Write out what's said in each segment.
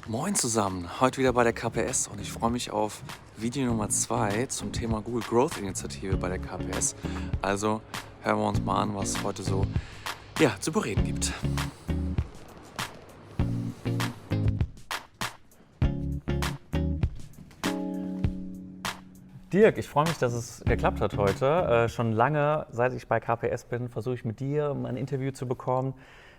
Moin zusammen, heute wieder bei der KPS und ich freue mich auf Video Nummer 2 zum Thema Google Growth Initiative bei der KPS. Also hören wir uns mal an, was es heute so zu bereden gibt. Dirk, ich freue mich, dass es geklappt hat heute. Schon lange, seit ich bei KPS bin, versuche ich mit dir ein Interview zu bekommen.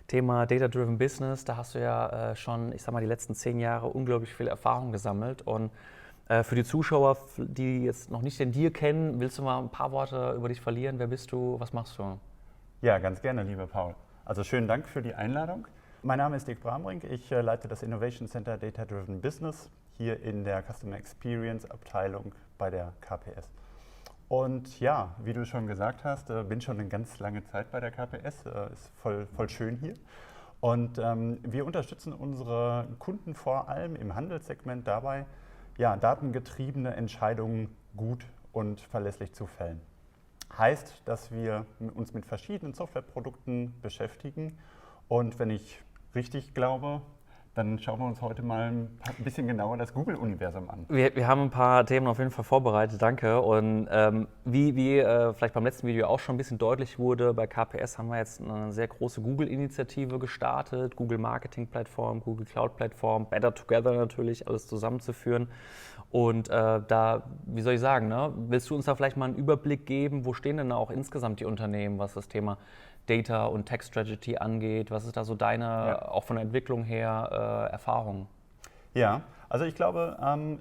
Thema Data-Driven Business, da hast du ja schon, ich sag mal, die letzten 10 Jahre unglaublich viel Erfahrung gesammelt. Und für die Zuschauer, die jetzt noch nicht den Dirk kennen, willst du mal ein paar Worte über dich verlieren? Wer bist du? Was machst du? Ja, ganz gerne, lieber Paul. Also schönen Dank für die Einladung. Mein Name ist Dirk Brambrink. Ich leite das Innovation Center Data Driven Business hier in der Customer Experience Abteilung bei der KPS. Und ja, wie du schon gesagt hast, bin schon eine ganz lange Zeit bei der KPS, ist voll schön hier. Und wir unterstützen unsere Kunden vor allem im Handelssegment dabei, datengetriebene Entscheidungen gut und verlässlich zu fällen. Heißt, dass wir uns mit verschiedenen Softwareprodukten beschäftigen und wenn ich richtig glaube, dann schauen wir uns heute mal ein bisschen genauer das Google-Universum an. Wir haben ein paar Themen auf jeden Fall vorbereitet, danke. Und wie vielleicht beim letzten Video auch schon ein bisschen deutlich wurde, bei KPS haben wir jetzt eine sehr große Google-Initiative gestartet, Google Marketing-Plattform, Google Cloud-Plattform, Better Together natürlich, alles zusammenzuführen. Und wie soll ich sagen, ne? Willst du uns da vielleicht mal einen Überblick geben, wo stehen denn auch insgesamt die Unternehmen, was das Thema Data und Tech Strategy angeht? Was ist da so deine, auch von der Entwicklung her, Erfahrung? Ja, also ich glaube,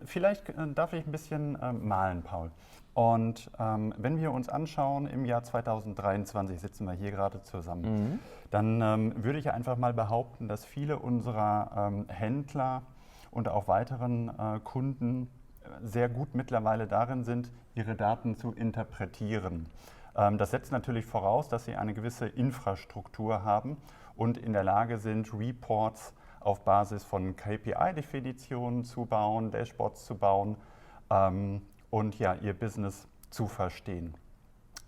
vielleicht darf ich ein bisschen malen, Paul. Und wenn wir uns anschauen, im Jahr 2023 sitzen wir hier gerade zusammen, dann würde ich einfach mal behaupten, dass viele unserer Händler und auch weiteren Kunden sehr gut mittlerweile darin sind, ihre Daten zu interpretieren. Das setzt natürlich voraus, dass sie eine gewisse Infrastruktur haben und in der Lage sind, Reports auf Basis von KPI-Definitionen zu bauen, Dashboards zu bauen und ja, ihr Business zu verstehen.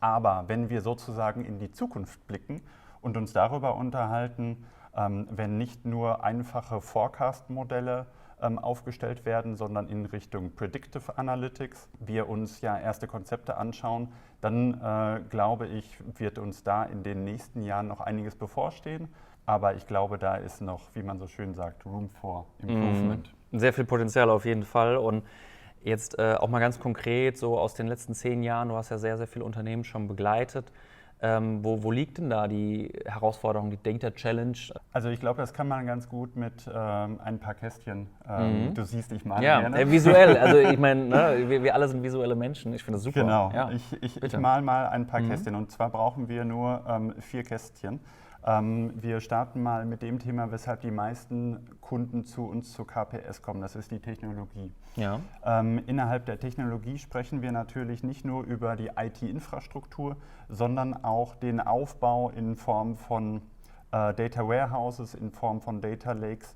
Aber wenn wir sozusagen in die Zukunft blicken und uns darüber unterhalten, wenn nicht nur einfache Forecast-Modelle aufgestellt werden, sondern in Richtung Predictive Analytics, wir uns ja erste Konzepte anschauen, dann glaube ich, wird uns da in den nächsten Jahren noch einiges bevorstehen. Aber ich glaube, da ist noch, wie man so schön sagt, Room for Improvement. Sehr viel Potenzial auf jeden Fall. Und jetzt auch mal ganz konkret, so aus den letzten 10 Jahren, du hast ja sehr, sehr viele Unternehmen schon begleitet. Wo liegt denn da die Herausforderung, die Data Challenge? Also ich glaube, das kann man ganz gut mit ein paar Kästchen. Du siehst, ich male Ja, gerne. visuell. Also ich meine, ne, wir alle sind visuelle Menschen. Ich finde das super. Genau, Ja, ich male mal ein paar Kästchen und zwar brauchen wir nur 4 Kästchen. Wir starten mal mit dem Thema, weshalb die meisten Kunden zu uns zur KPS kommen. Das ist die Technologie. Ja. Innerhalb der Technologie sprechen wir natürlich nicht nur über die IT-Infrastruktur, sondern auch den Aufbau in Form von Data Warehouses, in Form von Data Lakes,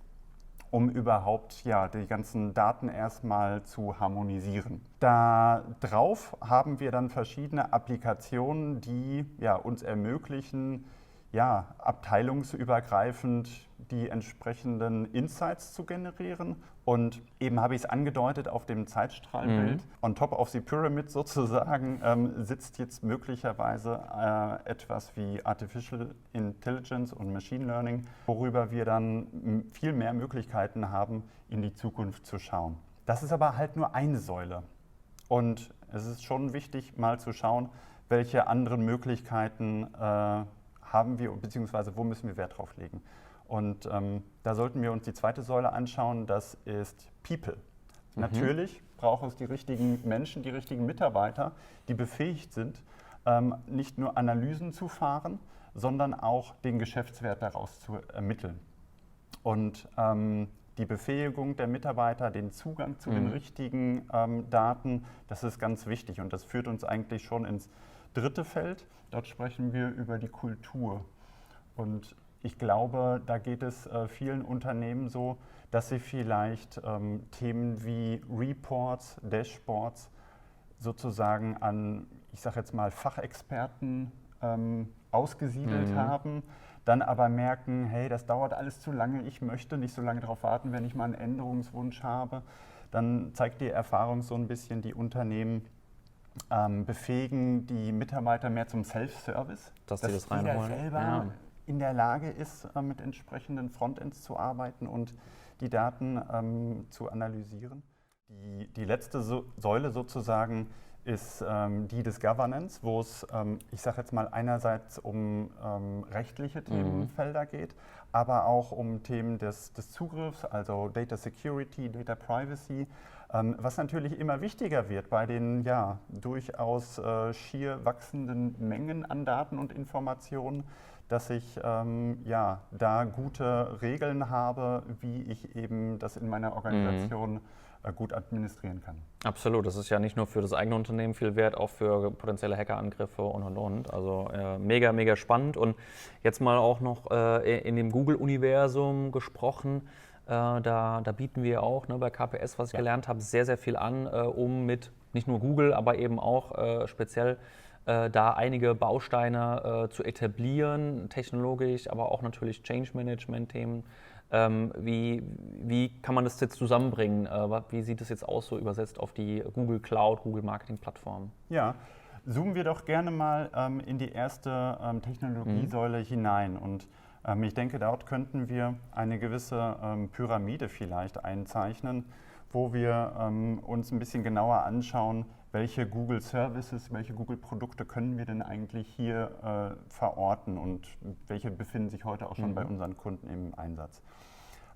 um überhaupt die ganzen Daten erstmal zu harmonisieren. Da drauf haben wir dann verschiedene Applikationen, die uns ermöglichen, abteilungsübergreifend die entsprechenden Insights zu generieren. Und eben habe ich es angedeutet auf dem Zeitstrahlbild. On top of the pyramid sozusagen sitzt jetzt möglicherweise etwas wie Artificial Intelligence und Machine Learning, worüber wir dann viel mehr Möglichkeiten haben, in die Zukunft zu schauen. Das ist aber halt nur eine Säule. Und es ist schon wichtig, mal zu schauen, welche anderen Möglichkeiten haben wir, beziehungsweise wo müssen wir Wert drauf legen. Und da sollten wir uns die zweite Säule anschauen, das ist People. Natürlich braucht es die richtigen Menschen, die richtigen Mitarbeiter, die befähigt sind, nicht nur Analysen zu fahren, sondern auch den Geschäftswert daraus zu ermitteln. Und die Befähigung der Mitarbeiter, den Zugang zu den richtigen Daten, das ist ganz wichtig und das führt uns eigentlich schon ins dritte Feld. Dort sprechen wir über die Kultur. Und ich glaube, da geht es vielen Unternehmen so, dass sie vielleicht Themen wie Reports, Dashboards sozusagen an, ich sage jetzt mal, Fachexperten ausgesiedelt haben. dann aber merken, hey, das dauert alles zu lange, ich möchte nicht so lange darauf warten, wenn ich mal einen Änderungswunsch habe, dann zeigt die Erfahrung so ein bisschen, die Unternehmen befähigen die Mitarbeiter mehr zum Self-Service, dass die das jeder reinholen. selber in der Lage ist, mit entsprechenden Frontends zu arbeiten und die Daten zu analysieren. Die letzte Säule sozusagen ist die des Governance, wo es, ich sage jetzt mal, einerseits um rechtliche Themenfelder geht, aber auch um Themen des Zugriffs, also Data Security, Data Privacy, was natürlich immer wichtiger wird bei den durchaus schier wachsenden Mengen an Daten und Informationen, dass ich da gute Regeln habe, wie ich eben das in meiner Organisation gut administrieren kann. Absolut, das ist ja nicht nur für das eigene Unternehmen viel wert, auch für potenzielle Hackerangriffe und. Also mega, mega spannend. Und jetzt mal auch noch in dem Google-Universum gesprochen. Da bieten wir auch bei KPS, was ich gelernt habe, sehr, sehr viel an, um mit nicht nur Google, aber eben auch speziell da einige Bausteine zu etablieren, technologisch, aber auch natürlich Change-Management-Themen. Wie kann man das jetzt zusammenbringen? Wie sieht es jetzt aus, so übersetzt auf die Google Cloud, Google Marketing-Plattform? Ja, zoomen wir doch gerne mal in die erste Technologiesäule hinein. Und ich denke, dort könnten wir eine gewisse Pyramide vielleicht einzeichnen, wo wir uns ein bisschen genauer anschauen, welche Google Services, welche Google Produkte können wir denn eigentlich hier verorten und welche befinden sich heute auch schon bei unseren Kunden im Einsatz.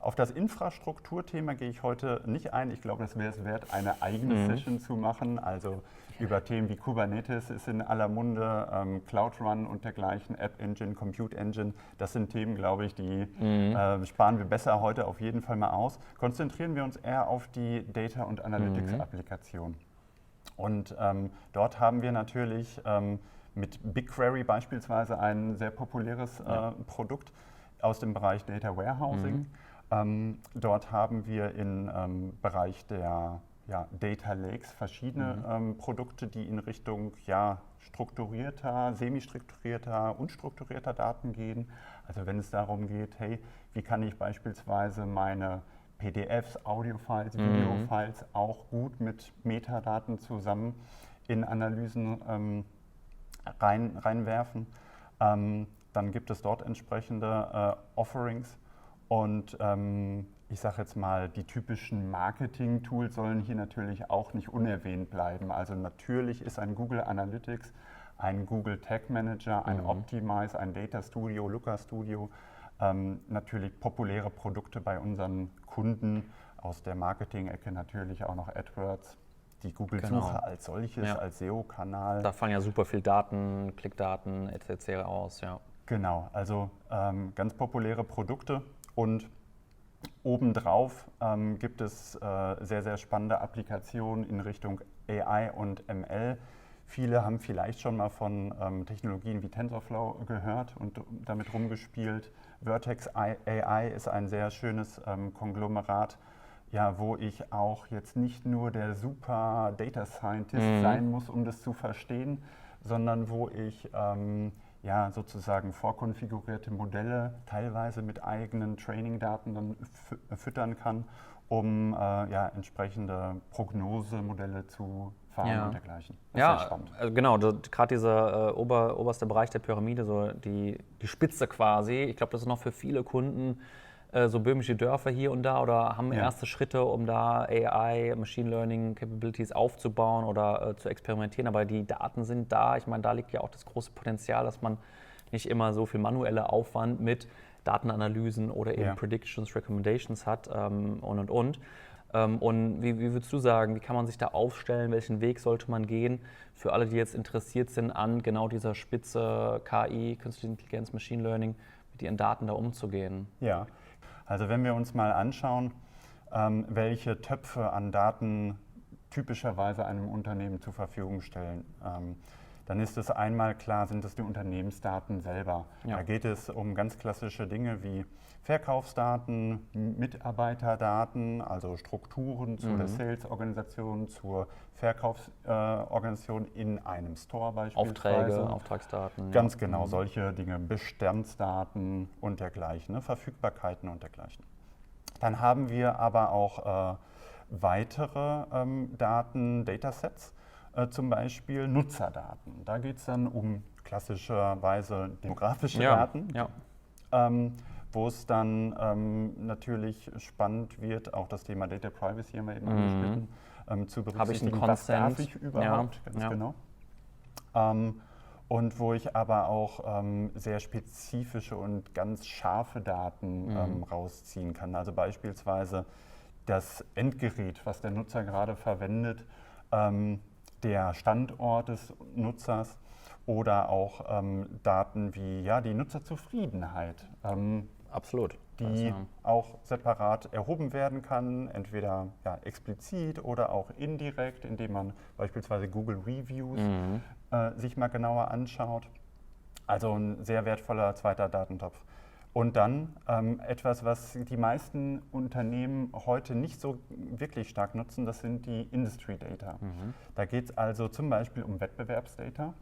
Auf das Infrastrukturthema gehe ich heute nicht ein. Ich glaube, das wäre es wert, eine eigene Session zu machen. Also über Themen wie Kubernetes ist in aller Munde, Cloud Run und dergleichen, App Engine, Compute Engine. Das sind Themen, glaube ich, die sparen wir besser heute auf jeden Fall mal aus. Konzentrieren wir uns eher auf die Data- und Analytics-Applikation. Und dort haben wir natürlich mit BigQuery beispielsweise ein sehr populäres Produkt aus dem Bereich Data Warehousing. Dort haben wir im Bereich der Data Lakes verschiedene Produkte, die in Richtung strukturierter, semi-strukturierter, unstrukturierter Daten gehen. Also wenn es darum geht, hey, wie kann ich beispielsweise meine PDFs, Audio-Files, Video-Files auch gut mit Metadaten zusammen in Analysen reinwerfen. Dann gibt es dort entsprechende Offerings. Und ich sage jetzt mal, die typischen Marketing-Tools sollen hier natürlich auch nicht unerwähnt bleiben. Also natürlich ist ein Google Analytics, ein Google Tag Manager, ein Optimize, ein Data Studio, Looker Studio, natürlich populäre Produkte bei unseren Kunden, aus der Marketing-Ecke natürlich auch noch AdWords, die Google-Suche als solches, als SEO-Kanal. Da fallen ja super viel Daten, Klickdaten etc. aus, Genau, also ganz populäre Produkte und obendrauf gibt es sehr, sehr spannende Applikationen in Richtung AI und ML. Viele haben vielleicht schon mal von Technologien wie TensorFlow gehört und damit rumgespielt. Vertex AI ist ein sehr schönes Konglomerat, wo ich auch jetzt nicht nur der super Data Scientist sein muss, um das zu verstehen, sondern wo ich sozusagen vorkonfigurierte Modelle teilweise mit eigenen Training-Daten dann füttern kann, um entsprechende Prognosemodelle zu fahren und dergleichen. Das ist sehr spannend. Genau, gerade dieser oberste Bereich der Pyramide, so die Spitze quasi, ich glaube, das ist noch für viele Kunden so böhmische Dörfer hier und da oder haben erste Schritte, um da AI, Machine Learning Capabilities aufzubauen oder zu experimentieren. Aber die Daten sind da. Ich meine, da liegt ja auch das große Potenzial, dass man nicht immer so viel manueller Aufwand mit Datenanalysen oder eben Predictions, Recommendations hat und. Und wie würdest du sagen, wie kann man sich da aufstellen, welchen Weg sollte man gehen für alle, die jetzt interessiert sind an genau dieser Spitze KI, Künstliche Intelligenz, Machine Learning, mit ihren Daten da umzugehen? Ja, also wenn wir uns mal anschauen, welche Töpfe an Daten typischerweise einem Unternehmen zur Verfügung stellen. dann ist es einmal klar, sind es die Unternehmensdaten selber. Ja. Da geht es um ganz klassische Dinge wie Verkaufsdaten, Mitarbeiterdaten, also Strukturen zu der Sales-Organisation, zur Verkaufsorganisation in einem Store beispielsweise. Aufträge, Auftragsdaten. Ganz genau, solche Dinge, Bestandsdaten und dergleichen, ne? Verfügbarkeiten und dergleichen. Dann haben wir aber auch weitere Daten, Datasets, zum Beispiel Nutzerdaten. Da geht es dann um klassischerweise demografische Daten, wo es dann natürlich spannend wird, auch das Thema Data Privacy haben wir eben angeschnitten, zu berücksichtigen, was darf ich überhaupt, ganz genau. Und wo ich aber auch sehr spezifische und ganz scharfe Daten rausziehen kann. Also beispielsweise das Endgerät, was der Nutzer gerade verwendet, der Standort des Nutzers oder auch Daten wie die Nutzerzufriedenheit. Absolut. Die auch separat erhoben werden kann, entweder explizit oder auch indirekt, indem man beispielsweise Google Reviews sich mal genauer anschaut. Also ein sehr wertvoller zweiter Datentopf. Und dann etwas, was die meisten Unternehmen heute nicht so wirklich stark nutzen, das sind die Industry Data. Da geht es also zum Beispiel um Wettbewerbsdata.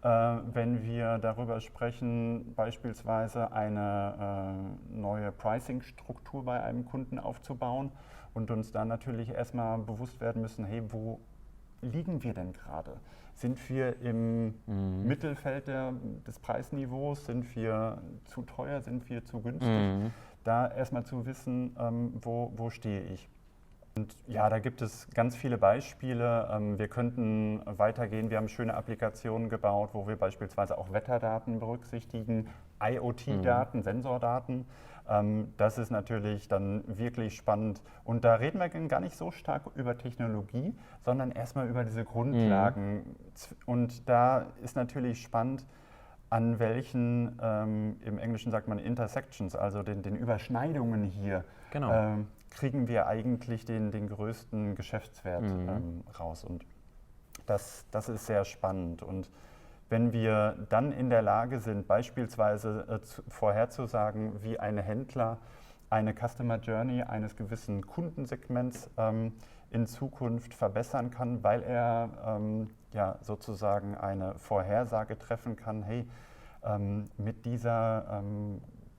Wenn wir darüber sprechen, beispielsweise eine neue Pricing-Struktur bei einem Kunden aufzubauen und uns dann natürlich erstmal bewusst werden müssen, hey, wo liegen wir denn gerade? Sind wir im Mittelfeld des Preisniveaus? Sind wir zu teuer? Sind wir zu günstig? Da erstmal zu wissen, wo stehe ich. Und ja, da gibt es ganz viele Beispiele. Wir könnten weitergehen. Wir haben schöne Applikationen gebaut, wo wir beispielsweise auch Wetterdaten berücksichtigen, IoT-Daten, Sensordaten. Das ist natürlich dann wirklich spannend. Und da reden wir gar nicht so stark über Technologie, sondern erstmal über diese Grundlagen. Und da ist natürlich spannend, an welchen, im Englischen sagt man Intersections, also den Überschneidungen hier, kriegen wir eigentlich den größten Geschäftswert raus. Und das ist sehr spannend. Und wenn wir dann in der Lage sind, beispielsweise vorherzusagen, wie ein Händler eine Customer Journey eines gewissen Kundensegments in Zukunft verbessern kann, weil er sozusagen eine Vorhersage treffen kann, hey, mit dieser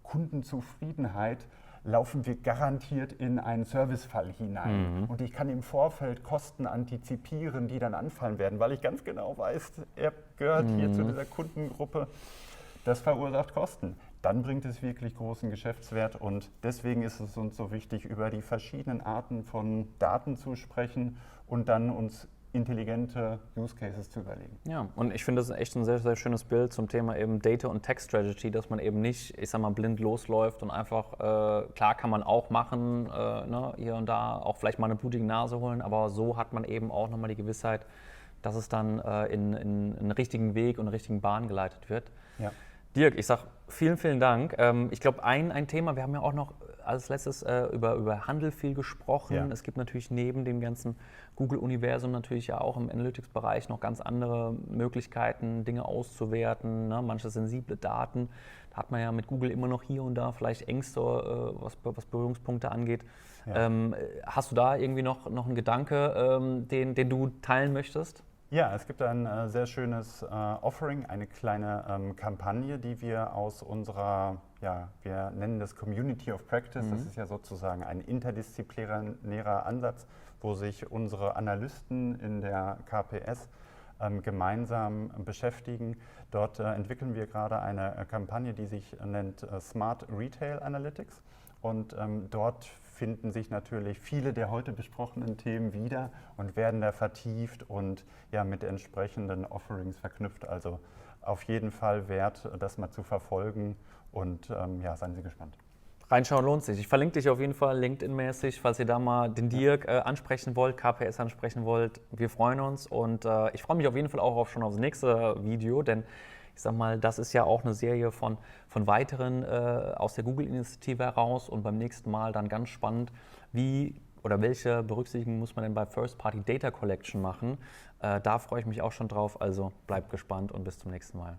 Kundenzufriedenheit laufen wir garantiert in einen Servicefall hinein. Und ich kann im Vorfeld Kosten antizipieren, die dann anfallen werden, weil ich ganz genau weiß, er gehört hier zu dieser Kundengruppe, das verursacht Kosten. Dann bringt es wirklich großen Geschäftswert und deswegen ist es uns so wichtig, über die verschiedenen Arten von Daten zu sprechen und dann uns intelligente Use Cases zu überlegen. Ja, und ich finde, das ist echt ein sehr, sehr schönes Bild zum Thema eben Data und Tech Strategy, dass man eben nicht, ich sag mal, blind losläuft und einfach, klar kann man auch machen, hier und da auch vielleicht mal eine blutige Nase holen, aber so hat man eben auch nochmal die Gewissheit, dass es dann in einen richtigen Weg und eine richtigen Bahn geleitet wird. Ja. Dirk, ich sag vielen, vielen Dank. Ich glaube, ein Thema, wir haben ja auch noch als letztes über Handel viel gesprochen. Ja. Es gibt natürlich neben dem ganzen Google-Universum natürlich ja auch im Analytics-Bereich noch ganz andere Möglichkeiten, Dinge auszuwerten, ne? Manche sensible Daten. Da hat man ja mit Google immer noch hier und da vielleicht Ängste, was Berührungspunkte angeht. Ja. Hast du da irgendwie noch einen Gedanke, den du teilen möchtest? Ja, es gibt ein sehr schönes Offering, eine kleine Kampagne, die wir aus unserer, wir nennen das Community of Practice, das ist ja sozusagen ein interdisziplinärer Ansatz, wo sich unsere Analysten in der KPS gemeinsam beschäftigen. Dort entwickeln wir gerade eine Kampagne, die sich nennt Smart Retail Analytics und dort finden sich natürlich viele der heute besprochenen Themen wieder und werden da vertieft und mit entsprechenden Offerings verknüpft. Also auf jeden Fall wert, das mal zu verfolgen und seien Sie gespannt. Reinschauen lohnt sich. Ich verlinke dich auf jeden Fall LinkedIn-mäßig, falls ihr da mal den Dirk ansprechen wollt, KPS ansprechen wollt. Wir freuen uns und ich freue mich auf jeden Fall auch schon aufs nächste Video, denn ich sag mal, das ist ja auch eine Serie von weiteren aus der Google-Initiative heraus und beim nächsten Mal dann ganz spannend, wie oder welche Berücksichtigung muss man denn bei First-Party Data Collection machen? Da freue ich mich auch schon drauf, also bleibt gespannt und bis zum nächsten Mal.